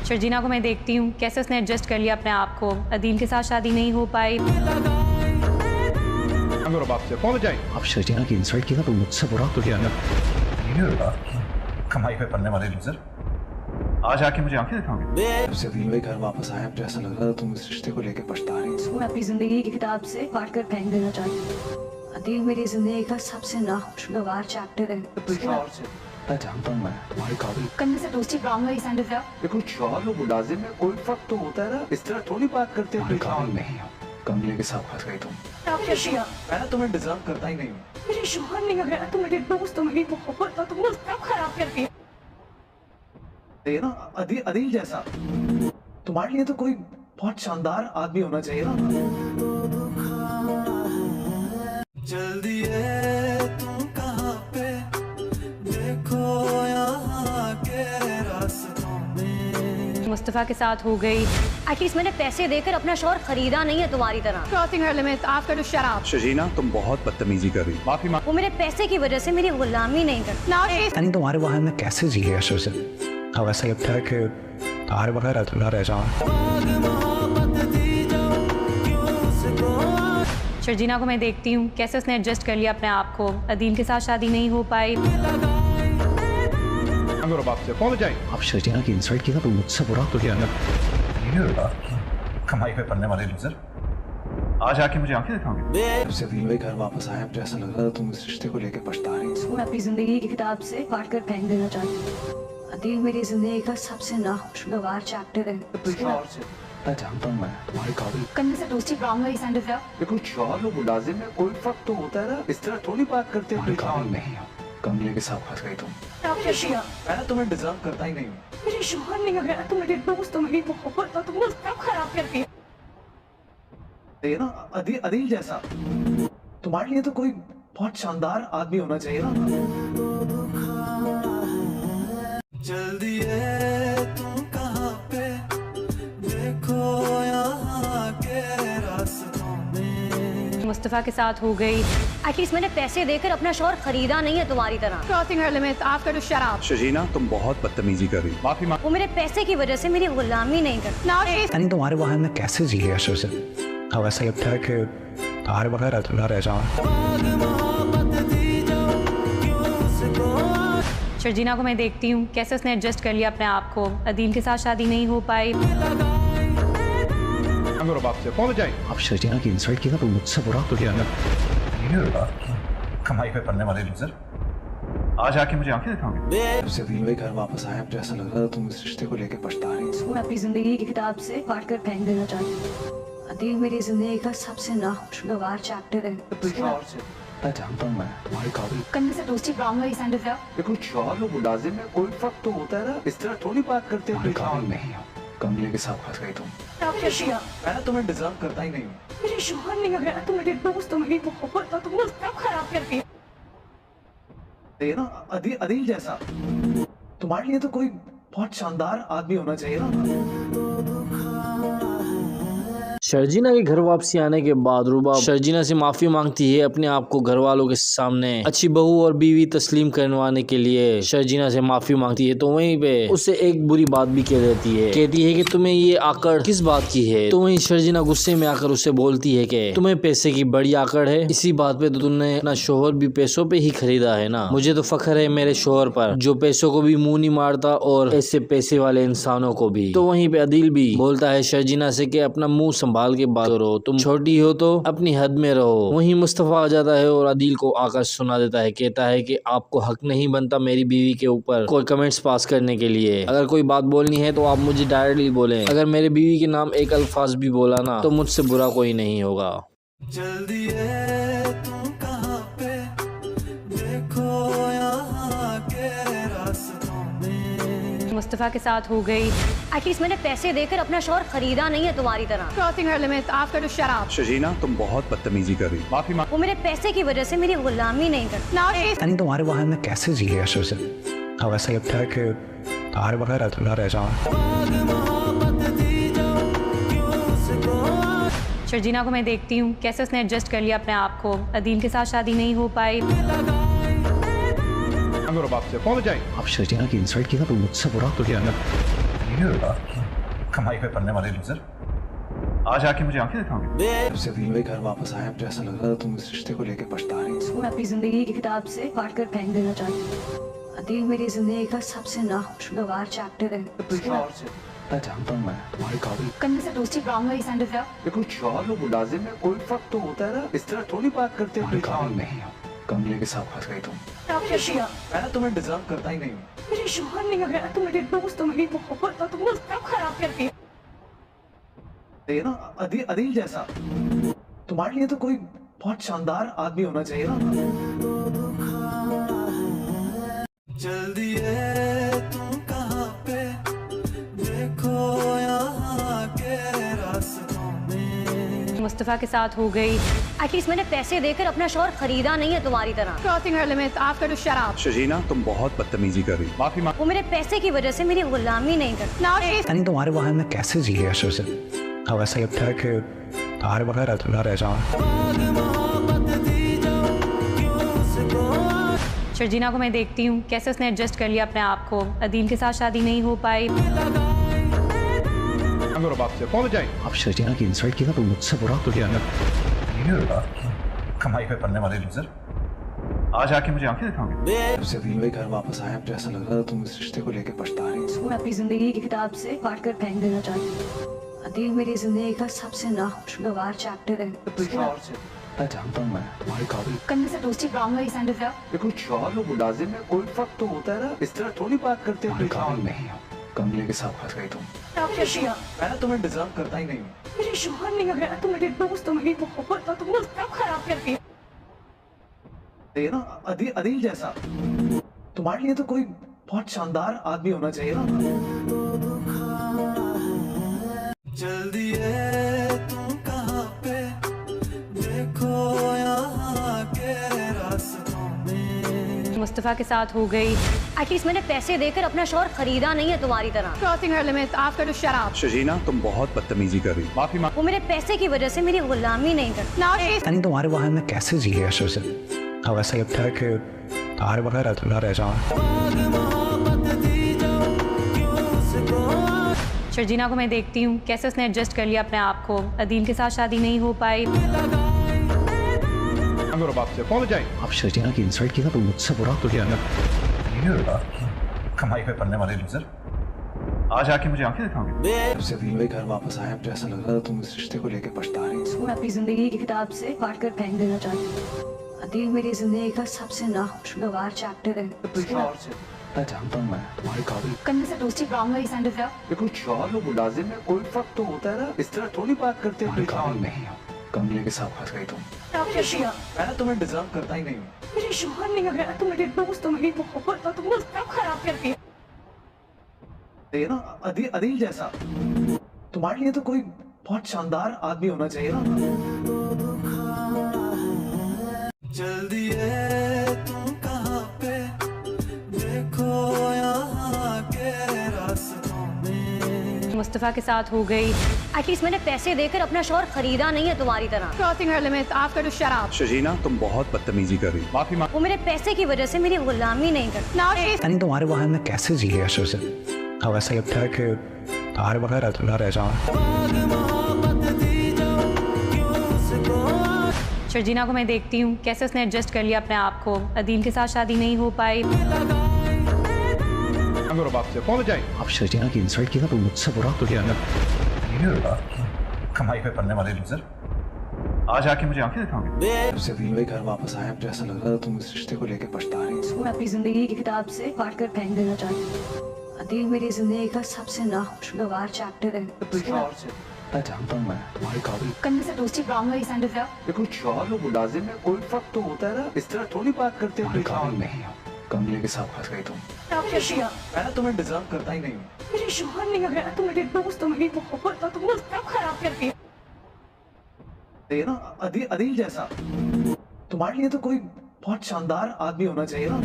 शर्जीना को मैं देखती हूँ कैसे उसने एडजस्ट कर लिया अपने आप को। अदील के साथ शादी नहीं हो पाई। बाप से कौन जाए? अब शर्जीना की इंसल्ट की ना तो मुझसे बुरा तो क्या ना। कमाई पे पलने वाले लूजर, आज आके मुझे आंखें दिखाओगे? जब से अदील भाई घर वापस आए, मुझे ऐसा लग रहा था तुम इस रिश्ते को लेके पछता रही हो। मैं अपनी जिंदगी की किताब से फाड़ कर फेंक देना चाहती हूँ। अदील मेरी जिंदगी का सबसे नाखुशगवार चैप्टर है। मैं जानता हूँ मैं तुम्हारी काबिल। करने से दोस्ती प्रॉब्लम है सेंड है। देखो शौहर और मुलाजिम में कोई फर्क तो होता है ना, इस तरह थोड़ी बात करते हैं। काबिल नहीं हो, कमले के साथ फंस गई तुम। आप शर्जीना मैं ना तुम्हें डिजर्व करता ही नहीं हूँ। मेरे शौहर नहीं है तो मेरे दोस्त, मेरी मोहब्बत तुम लोग सब खराब कर दिया। ये ना अदील जैसा तुम्हारे लिए तो कोई बहुत शानदार आदमी होना चाहिए ना। जल्दी है तुम कहाँ पे, देखो यहाँ के रास्तों में। मुस्तफ़ा के साथ हो गई। एटलीस्ट मैंने पैसे देकर अपना शौहर खरीदा नहीं है तुम्हारी तरह। क्रॉसिंग हर limit after to shut up. Shajina तुम बहुत बदतमीजी कर रही, माफी मांग। वो मेरे पैसे की वजह से मेरी गुलामी नहीं करती। नाउ शी इज यानी तुम्हारे बगैर मैं कैसे जी गया सुजन। अब ऐसा लगता है कि तुम्हारे बगैर अधूरा रह जाऊँ। शर्जीना को मैं देखती हूँ कैसे उसने एडजस्ट कर लिया अपने आप को। अदील के साथ शादी नहीं हो पाई। बाप से कौन जाए? अब शर्जीना की इंसल्ट की ना तो मुझसे बुरा तो क्या ना। कमाई पे पलने वाले लूजर, आज आके मुझे आंखें दिखाओगे? जब से अदील भाई घर वापस आए, मुझे ऐसा लग रहा था तुम इस रिश्ते को लेके पछता रही हो। मैं अपनी जिंदगी की किताब से फाड़ कर फेंक देना चाहती हूँ। अदील मेरी जिंदगी का सबसे नाखुशगवार चैप्टर है। मैं जानता हूँ मैं तुम्हारी काबिल। करने से दोस्ती प्रॉब्लम है सेंड है। देखो शौहर और मुलाजिम में कोई फर्क तो होता है ना, इस तरह थोड़ी बात करते हैं। काबिल नहीं हो, कमले के साथ फंस गई तुम। आप शर्जीना मैं ना तुम्हें डिजर्व करता ही नहीं हूँ। मेरे शौहर नहीं है तो मेरे दोस्त, मेरी मोहब्बत तुम लोग सब खराब कर दिया। ये ना अदील जैसा तुम्हारे लिए तो कोई बहुत शानदार आदमी होना चाहिए ना। जल्दी है तुम कहाँ पे, देखो यहाँ के रास्तों में। मुस्तफ़ा के साथ हो गई। एटलीस्ट मैंने पैसे देकर अपना शौहर खरीदा नहीं है तुम्हारी तरह। क्रॉसिंग हर limit after to shut up. Shajina तुम बहुत बदतमीजी कर रही, माफी मांग। वो मेरे पैसे की वजह से मेरी गुलामी नहीं करती। नाउ शी इज यानी तुम्हारे बगैर मैं कैसे जी गया सुजन। अब ऐसा लगता है कि तुम्हारे बगैर अधूरा रह जाऊँ। शर्जीना को मैं देखती हूँ कैसे उसने एडजस्ट कर लिया अपने आप को। अदील के साथ शादी नहीं हो पाई। बाप से कौन जाए? अब शर्जीना की इंसल्ट की ना तो मुझसे बुरा तो क्या ना। कमाई पे पलने वाले लूजर, आज आके मुझे आंखें दिखाओगे? जब से अदील भाई घर वापस आए, मुझे ऐसा लग रहा था तुम इस रिश्ते को लेके पछता रही हो। मैं अपनी जिंदगी की किताब से फाड़ कर फेंक देना चाहती हूँ। अदील मेरी जिंदगी का सबसे नाखुशगवार चैप्टर है। मैं जानता हूँ मैं तुम्हारी काबिल। करने से दोस्ती प्रॉब्लम है सेंड है। देखो शौहर और मुलाजिम में कोई फर्क तो होता है ना, इस तरह थोड़ी बात करते हैं। काबिल नहीं हो, कमले के साथ फंस गई तुम। आप शर्जीना मैं ना तुम्हें डिजर्व करता ही नहीं हूँ। मेरे शौहर नहीं है तो मेरे दोस्त, मेरी मोहब्बत तुम लोग सब खराब कर दिया। ये ना अदील जैसा तुम्हारे लिए तो कोई बहुत शानदार आदमी होना चाहिए ना। शर्जीना के घर वापसी आने के बाद रुबाब शर्जीना से माफी मांगती है अपने आप को घर वालों के सामने अच्छी बहू और बीवी तस्लीम करवाने के लिए। शर्जीना से माफी मांगती है तो वहीं पे उससे एक बुरी बात भी कह देती है। कहती है कि तुम्हें ये आकड़ किस बात की है। तो वहीं शर्जीना गुस्से में आकर उसे बोलती है कि तुम्हें पैसे की बड़ी आकड़ है, इसी बात पे तो तुमने अपना शोहर भी पैसों पे ही खरीदा है ना। मुझे तो फख्र है मेरे शोहर पर जो पैसों को भी मुंह नहीं मारता और ऐसे पैसे वाले इंसानों को भी। तो वहीं पे अदील भी बोलता है शर्जीना से कि अपना मुंह संभाल के बात करो, तुम छोटी हो तो अपनी हद में रहो। वहीं मुस्तफा आ जाता है और अदील को आकर सुना देता है, कहता है कि आपको हक नहीं बनता मेरी बीवी के ऊपर कोई कमेंट्स पास करने के लिए। अगर कोई बात बोलनी है तो आप मुझे डायरेक्टली बोलें। अगर मेरे बीवी के नाम एक अल्फाज भी बोला ना तो मुझसे बुरा कोई नहीं होगा। जल्दी है तुम कहाँ पे, देखो यहाँ के रास्तों में। मुस्तफ़ा के साथ हो गई। एटलीस्ट मैंने पैसे देकर अपना शौहर खरीदा नहीं है तुम्हारी तरह। क्रॉसिंग हर limit after to shut up. Sharjina तुम बहुत बदतमीजी कर रही हो। माफी मांग। वो मेरे पैसे की वजह से मेरी गुलामी नहीं करती। नाउ शी यानी तुम्हारे बगैर मैं कैसे जी लिया शुरू से। अब ऐसा लगता है कि तुम्हारे बगैर अधूरा रह जाऊँ। शर्जीना को मैं देखती हूँ कैसे उसने एडजस्ट कर लिया अपने आप को। अदील के साथ शादी नहीं हो पाई। मेरे बाप से apologize। अब शर्जीना की इंसल्ट की ना तो मुझसे बुरा तो क्या कमाई पे पड़ने वाले लूजर आज आके मुझे आंखें दिखाओगे। जब से अदील भाई घर वापस आए अब तो ऐसा लग रहा था तुम इस रिश्ते को लेके पछता रही हो। मैं अपनी जिंदगी की किताब से फाड़ कर फेंक देना चाहती हूँ। अदील मेरी जिंदगी का सबसे नाखुशगवार चैप्टर है। मैं जानता हूँ मैं तुम्हारी काबिल। कन्ने से दोस्ती ब्राउन वाली सेंड है। देखो शौहर और मुलाजिम में कोई फर्क तो होता है ना, इस तरह थोड़ी बात करते हो। काबिल नहीं हो, कमले के साथ फंस गई तुम। आप शशिया मैं तुम्हें डिजर्व करता ही नहीं हूँ। मेरे शौहर नहीं गया तो मेरे दोस्त तो मेरी मोहब्बत और तुमने सब खराब कर दिया। ये ना अदील जैसा तुम्हारे लिए तो कोई बहुत शानदार आदमी होना चाहिए ना। जल्दी है तुम कहाँ पे, देखो यहाँ के रास्तों में। मुस्तफ़ा के साथ हो गई। एटलीस्ट मैंने पैसे देकर अपना शौहर खरीदा नहीं है तुम्हारी तरह। क्रॉसिंग हर limit after to shut up. Sharjina तुम बहुत बदतमीजी कर रही हो। माफी मांग। वो मेरे पैसे की वजह से मेरी गुलामी नहीं करती। नाउ शी यानी तुम्हारे बगैर मैं कैसे जी लिया शुरू से। अब ऐसा लगता है कि तुम्हारे बगैर अधूरा रह जाऊँ। शर्जीना को मैं देखती हूँ कैसे उसने एडजस्ट कर लिया अपने आप को। अदील के साथ शादी नहीं हो पाई। मेरे बाप से apologize। अब शर्जीना की इंसल्ट की ना तो मुझसे बुरा तो क्या कमाई पे पड़ने वाले लूजर आज आके मुझे आंखें दिखाओगे। जब से अदील भाई घर वापस आए अब तो ऐसा लग रहा था तुम इस रिश्ते को लेके पछता रही हो। मैं अपनी जिंदगी की किताब से फाड़ कर फेंक देना चाहती हूँ। अदील मेरी जिंदगी का सबसे नाखुशगवार चैप्टर है। मैं जानता हूँ मैं तुम्हारी काबिल। कन्ने से दोस्ती ब्राउन वाली सेंड है। देखो शौहर और मुलाजिम में कोई फर्क तो होता है ना, इस तरह थोड़ी बात करते हो। काबिल नहीं हो, कमले के साथ फंस गई तुम। आप शशिया मैं तुम्हें डिजर्व करता ही नहीं हूँ। मेरे शौहर नहीं गया तो मेरे दोस्त तो मेरी मोहब्बत और तुमने सब खराब कर दिया। ये ना अदील जैसा तुम्हारे लिए तो कोई बहुत शानदार आदमी होना चाहिए ना। जल्दी है तुम कहाँ पे, देखो यहाँ के रास्तों में। मुस्तफ़ा के साथ हो गई। एटलीस्ट मैंने पैसे देकर अपना शौहर खरीदा नहीं है तुम्हारी तरह। क्रॉसिंग हर limit after to shut up. Sharjina तुम बहुत बदतमीजी कर रही हो। माफी मांग। वो मेरे पैसे की वजह से मेरी गुलामी नहीं करती। नाउ शी यानी तुम्हारे बगैर मैं कैसे जी लिया शुरू से। अब ऐसा लगता है कि तुम्हारे बगैर अधूरा रह जाऊँ। शर्जीना को मैं देखती हूँ कैसे उसने एडजस्ट कर लिया अपने आप को। अदील के साथ शादी नहीं हो पाई। मेरे बाप से apologize। अब शर्जीना की इंसल्ट की ना तो मुझसे बुरा तो क्या कमाई पे पड़ने वाले लूजर आज आके मुझे आंखें दिखाओगे। जब से अदील भाई घर वापस आए अब तो ऐसा लग रहा था तुम इस रिश्ते को लेके पछता रही हो। मैं अपनी जिंदगी की किताब से फाड़ कर फेंक देना चाहती हूँ। अदील मेरी जिंदगी का सबसे नाखुशगवार चैप्टर है। मैं जानता हूँ मैं तुम्हारी काबिल। कन्ने से दोस्ती ब्राउन वाली सेंड है। देखो शौहर और मुलाजिम में कोई फर्क तो होता है ना, इस तरह थोड़ी बात करते हो। काबिल नहीं हो, कमले के साथ फंस गई तुम। आप शशिया मैं तुम्हें डिजर्व करता ही नहीं हूँ। मेरे शौहर नहीं गया तो मेरे दोस्त तो मेरी मोहब्बत और तुमने सब खराब कर दिया। ये ना अदील जैसा तुम्हारे लिए तो कोई बहुत शानदार आदमी होना चाहिए ना। जल्दी है तुम कहाँ पे, देखो यहाँ के रास्तों में। मुस्तफ़ा के साथ हो गई। एटलीस्ट मैंने पैसे देकर अपना शौहर खरीदा नहीं है तुम्हारी तरह। क्रॉसिंग हर limit after to shut up. Sharjina तुम बहुत बदतमीजी कर रही हो। माफी मांग। वो मेरे पैसे की वजह से मेरी गुलामी नहीं करती। नाउ शी यानी तुम्हारे बगैर मैं कैसे जी लिया शुरू से। अब ऐसा लगता है कि तुम्हारे बगैर अधूरा रह जाऊँ। शर्जीना को मैं देखती हूँ कैसे उसने एडजस्ट कर लिया अपने आप को। अदील के साथ शादी नहीं हो पाई। मेरे बाप से apologize। अब शर्जीना की इंसल्ट की ना तो मुझसे बुरा तो क्या कमाई पे पड़ने वाले लूजर आज आके मुझे आंखें दिखाओगे। जब से अदील भाई घर वापस आए अब तो ऐसा लग रहा था तुम इस रिश्ते को लेके पछता रही हो। मैं अपनी जिंदगी की किताब से फाड़ कर फेंक देना चाहती हूँ। अदील मेरी जिंदगी का सबसे नाखुशगवार चैप्टर है। मैं जानता हूँ मैं तुम्हारी काबिल। कन्ने से दोस्ती ब्राउन वाली सेंड है। देखो शौहर और मुलाजिम में कोई फर्क तो होता है ना, इस तरह थोड़ी बात करते हो। काबिल नहीं हो, कमले के साथ फंस गई तुम। आप क्या किया? मैं ना तुम्हें डिजर्व करता ही नहीं हूँ। मेरे शोहर ने अगर तुम मेरे दोस्त हो, मेरी मोहब्बत हो, तुमने सब खराब कर दिया। ये ना अदील जैसा तुम्हारे लिए तो कोई बहुत शानदार आदमी होना चाहिए ना।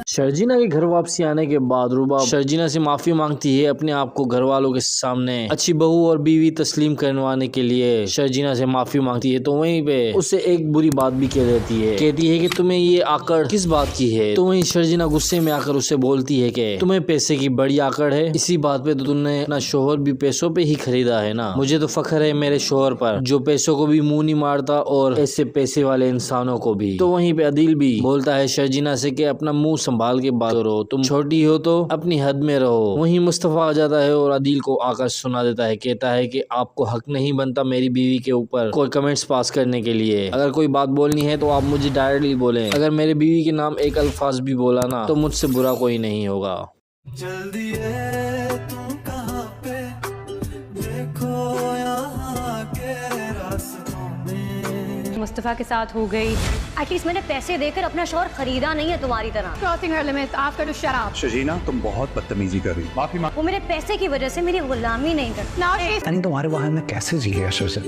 शर्जीना के घर वापसी आने के बाद रुबा शर्जीना से माफी मांगती है अपने आप को घर वालों के सामने अच्छी बहू और बीवी तस्लीम करवाने के लिए। शर्जीना से माफी मांगती है तो वहीं पे उससे एक बुरी बात भी कह देती है, कहती है कि तुम्हें ये आकड़ किस बात की है। तो वहीं शर्जीना गुस्से में आकर उससे बोलती है कि तुम्हें पैसे की बड़ी आकड़ है, इसी बात पे तो तुमने अपना शोहर भी पैसों पे ही खरीदा है ना। मुझे तो फख्र है मेरे शोहर पर जो पैसों को भी मुंह नहीं मारता और ऐसे पैसे वाले इंसानों को भी। तो वहीं पे अदील भी बोलता है शर्जीना से कि अपना मुंह संभाल के बात करो, तुम छोटी हो तो अपनी हद में रहो। वहीं मुस्तफा आ जाता है और अदील को आकर सुना देता है, कहता है कि आपको हक नहीं बनता मेरी बीवी के ऊपर कोई कमेंट्स पास करने के लिए। अगर कोई बात बोलनी है तो आप मुझे डायरेक्टली बोलें। अगर मेरे बीवी के नाम एक अल्फाज भी बोला ना तो मुझसे बुरा कोई नहीं होगा। जल्दी है तुम कहाँ पे, देखो यहाँ के रास्तों में। मुस्तफ़ा के साथ हो गई। एटलीस्ट मैंने पैसे देकर अपना शोहर खरीदा नहीं है तुम्हारी तरह। क्रॉसिंग हर limit after to shut up. Sharjina तुम बहुत बदतमीजी कर रही, माफी मांग। वो मेरे पैसे की वजह से मेरी गुलामी नहीं करती। नाउ शी यानी तुम्हारे वहां मैं कैसे जी गया शुरू से।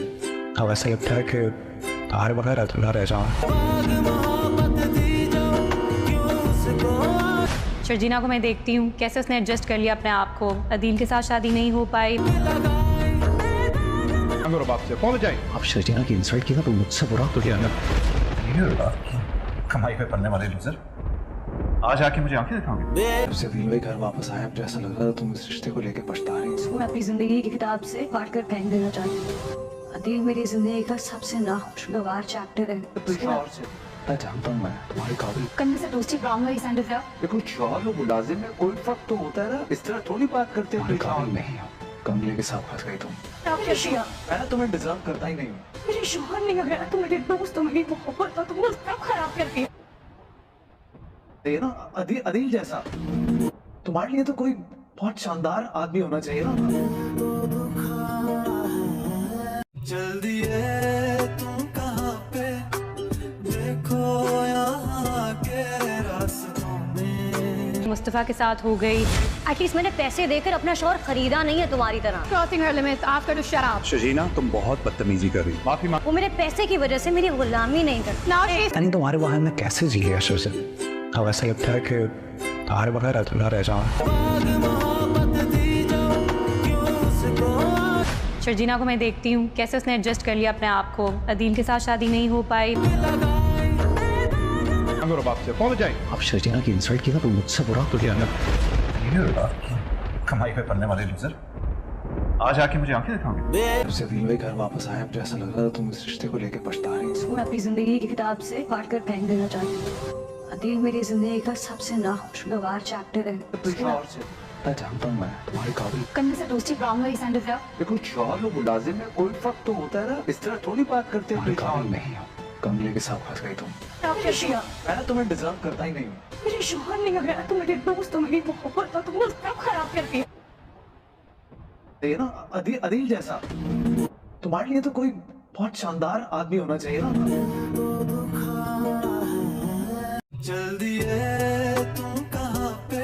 अब ऐसा लगता है कि तुम्हारे बगैर अधूरा रह जाऊं। शर्जीना को मैं देखती हूँ कैसे उसने एडजस्ट कर लिया अपने आप को। अदील के साथ शादी नहीं हो पाई। अंगूर बाप से पहुंच जाए। आप शर्जीना की इंसल्ट की ना तो मुझसे बुरा तो क्या कमाई पे पड़ने वाले लूजर, आज आके मुझे आंखें दिखाओगे। जब से अदील भाई घर वापस आए अब ऐसा लग रहा था तुम इस रिश्ते को लेके पछता रही हो। मैं अपनी जिंदगी की किताब से फाड़ कर फेंक देना चाहती हूँ। अदील मेरी जिंदगी का सबसे नाखुशगवार चैप्टर है। मैं जानता हूँ मैं तुम्हारी काबिल। करने से दोस्ती ड्रामा ही सेंड है। देखो शौहर और मुलाजिम में कोई फर्क तो होता है ना, इस तरह थोड़ी बात करते हैं। काबिल नहीं हो, कमले के साथ फंस गई तुम। आप क्या किया? मैं ना तुम्हें डिजर्व करता ही नहीं हूँ। मेरे शोहर ने अगर तुम मेरे दोस्त हो, मेरी मोहब्बत हो, तुमने सब खराब कर दिया। ये ना अदील जैसा तुम्हारे लिए तो कोई बहुत शानदार आदमी होना चाहिए ना। जल्दी है तुम कहाँ पे, देखो यहाँ के रास्तों में। मुस्तफ़ा के साथ हो गई। एटलीस्ट मैंने पैसे देकर अपना शोहर खरीदा नहीं है तुम्हारी तरह। क्रॉसिंग हर limit after to shut up. Sharjina तुम बहुत बदतमीजी कर रही, माफी मांग। वो मेरे पैसे की वजह से मेरी गुलामी नहीं करती। नाउ शी यानी तुम्हारे वहां मैं कैसे जी गया शुरू से। अब ऐसा लगता है कि तुम्हारे बगैर अधूरा रह जाऊं। शर्जीना को मैं देखती हूँ कैसे उसने एडजस्ट कर लिया अपने आप को। अदील के साथ शादी नहीं हो पाई। अंगूर बाप से पहुंच जाए। आप शर्जीना की इंसल्ट की ना तो मुझसे बुरा तो क्या कमाई पे पड़ने वाले लूजर, आज आके मुझे आंखें दिखाओगे। जब से अदील भाई घर वापस आए अब ऐसा लग रहा था तुम इस रिश्ते को लेके पछता रही हो। मैं अपनी जिंदगी की किताब से फाड़ कर फेंक देना चाहती हूँ। अदील मेरी जिंदगी का सबसे नाखुशगवार चैप्टर है। मैं जानता हूँ मैं तुम्हारी काबिल। करने से दोस्ती ड्रामा ही सेंड है। देखो शौहर और मुलाजिम में कोई फर्क तो होता है ना, इस तरह थोड़ी बात करते हैं। काबिल नहीं हो, कमले के साथ फंस गई तुम। आप क्या किया? मैं ना तुम्हें डिजर्व करता ही नहीं हूँ। मेरे शोहर ने अगर तुम मेरे दोस्त हो, मेरी मोहब्बत हो, तुमने सब खराब कर दिया। ये ना अदील जैसा तुम्हारे लिए तो कोई बहुत शानदार आदमी होना चाहिए ना। जल्दी है तुम कहाँ पे,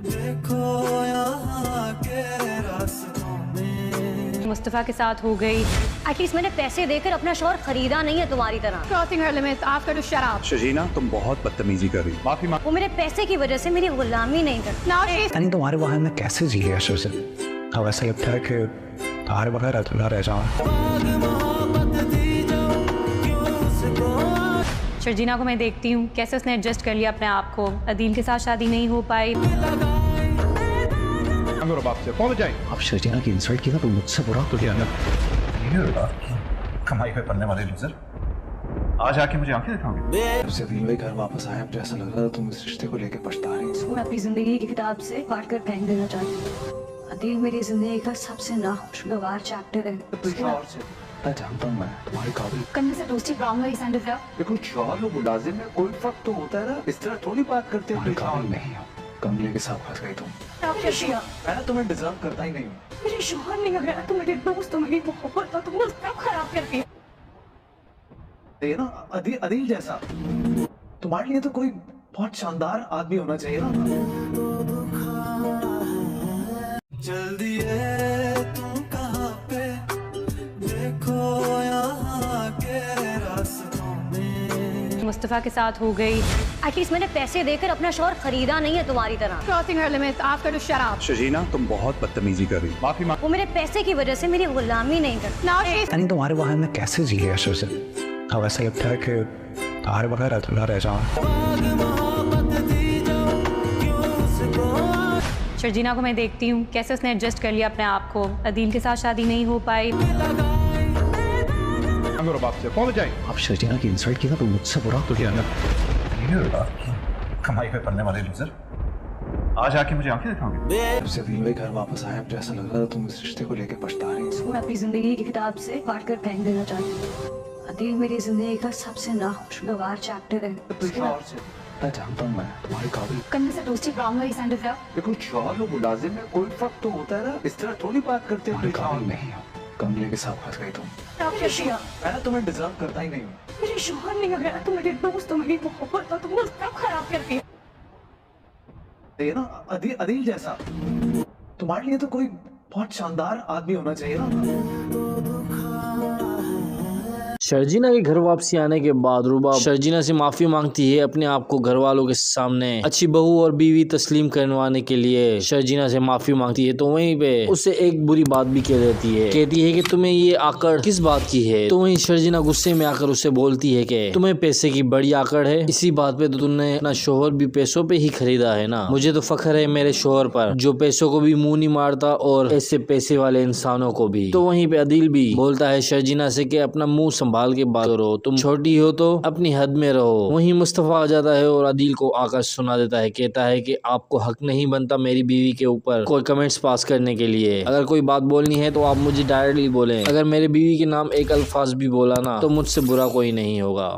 देखो यहाँ के रास्तों में। मुस्तफ़ा के साथ हो गई। एटलीस्ट मैंने पैसे देकर अपना शोहर खरीदा नहीं है तुम्हारी तरह। क्रॉसिंग हर limit after to shut up. Sharjina तुम बहुत बदतमीजी कर रही, माफी मांग। वो मेरे पैसे की वजह से मेरी गुलामी नहीं करती। नाउ शी यानी तुम्हारे वहां मैं कैसे जी गया शुरू से। अब ऐसा लगता है कि तुम्हारे बगैर अधूरा रह जाऊं। शर्जीना को मैं देखती हूँ कैसे उसने एडजस्ट कर लिया अपने आप को। अदील के साथ शादी नहीं हो पाई। अंगूर बाप से पहुंच जाए। आप शर्जीना की इंसल्ट की ना तो मुझसे बुरा तो क्या कमाई पे पड़ने वाले लूजर, आज आके मुझे आंखें दिखाओगे। जब से अदील भाई घर वापस आए अब ऐसा लग रहा था तुम इस रिश्ते को लेके पछता रही हो। मैं अपनी जिंदगी की किताब से फाड़ कर फेंक देना चाहती हूँ। अदील मेरी जिंदगी का सबसे नाखुशगवार चैप्टर है। मैं जानता हूँ मैं तुम्हारी काबिल। करने से दोस्ती ड्रामा ही सेंड है। देखो शौहर और मुलाजिम में कोई फर्क तो होता है ना, इस तरह थोड़ी बात करते हैं। काबिल नहीं हो, कमले के साथ फंस गई तुम। आप क्या किया? मैं ना तुम्हें डिजर्व करता ही नहीं हूँ। मेरे शोहर ने अगर तुम मेरे दोस्त हो, मेरी मोहब्बत हो, तुमने सब खराब कर दिया। ये ना अदील जैसा तुम्हारे लिए तो कोई बहुत शानदार आदमी होना चाहिए ना। चल दिए तुम कहाँ पे, देखो यहाँ के रास्तों में। मुस्तफ़ा के साथ हो गई। एटलीस्ट मैंने पैसे देकर अपना शौहर खरीदा नहीं है तुम्हारी तरह। क्रॉसिंग हर limit, after to shut up. Sharjina तुम बहुत बदतमीजी कर रही हो। माफी मांग। वो मेरे पैसे की वजह से मेरी गुलामी नहीं करती। नाउ शी यानी तुम्हारे बगैर मैं कैसे जी लिया से। अब ऐसा लगता है कि तुम्हारे बगैर अधूरा रह जाऊँ। शर्जीना को मैं देखती हूँ कैसे उसने एडजस्ट कर लिया अपने आप को। अदील के साथ शादी नहीं हो पाई। बाप से apologize। अब शर्जीना की इंसल्ट की ना तो मुझसे बुरा तो क्या कमाई पे पड़ने वाले लूजर, आज आके मुझे आंखें दिखाओगे? जब से अदील भाई घर वापस आया, मुझे ऐसा लग रहा था तुम इस रिश्ते को लेकर पछता रही हो। मैं अपनी जिंदगी की किताब से फाड़ कर फेंक देना चाहती हूँ। अदील मेरी जिंदगी का सबसे नाखुशगवार चैप्टर है। मैं जानता हूँ मैं तुम्हारी काबिल। कंधे से टोस्टी ब्राउन वाली सैंडल फ्लावर। देखो शौहर और मुलाजिम में कोई फर्क तो होता है ना, इस तरह थोड़ी बात करते हो। तुम्हारे काबिल नहीं हो, कमले के साथ फंस गई तुम। शर्जीना, मैं तुम्हें डिजर्व करता ही नहीं हूँ। मेरे शौहर नहीं अगर तुम मेरे दोस्त हो, मेरी मोहब्बत हो, तुम मुझे सब खराब कर दिया। ये ना अदील जैसा तुम्हारे लिए तो कोई बहुत शानदार आदमी होना चाहिए ना। शर्जीना के घर वापसी आने के बाद रुबा शर्जीना से माफी मांगती है अपने आप को घर वालों के सामने अच्छी बहू और बीवी तस्लीम करवाने के लिए। शर्जीना से माफी मांगती है तो वहीं पे उससे एक बुरी बात भी कह देती है। कहती है कि तुम्हें ये आकड़ किस बात की है। तो वहीं शर्जीना गुस्से में आकर उससे बोलती है कि तुम्हें पैसे की बड़ी आकड़ है, इसी बात पे तो तुमने अपना शोहर भी पैसों पे ही खरीदा है ना। मुझे तो फख्र है मेरे शोहर पर जो पैसों को भी मुंह नहीं मारता और ऐसे पैसे वाले इंसानों को भी। तो वहीं पे अदील भी बोलता है शर्जीना से कि अपना मुंह संभाल के बात करो, तुम छोटी हो तो अपनी हद में रहो। वहीं मुस्तफा आ जाता है और अदील को आकर सुना देता है, कहता है कि आपको हक नहीं बनता मेरी बीवी के ऊपर कोई कमेंट्स पास करने के लिए। अगर कोई बात बोलनी है तो आप मुझे डायरेक्टली बोलें। अगर मेरे बीवी के नाम एक अल्फाज भी बोला ना तो मुझसे बुरा कोई नहीं होगा।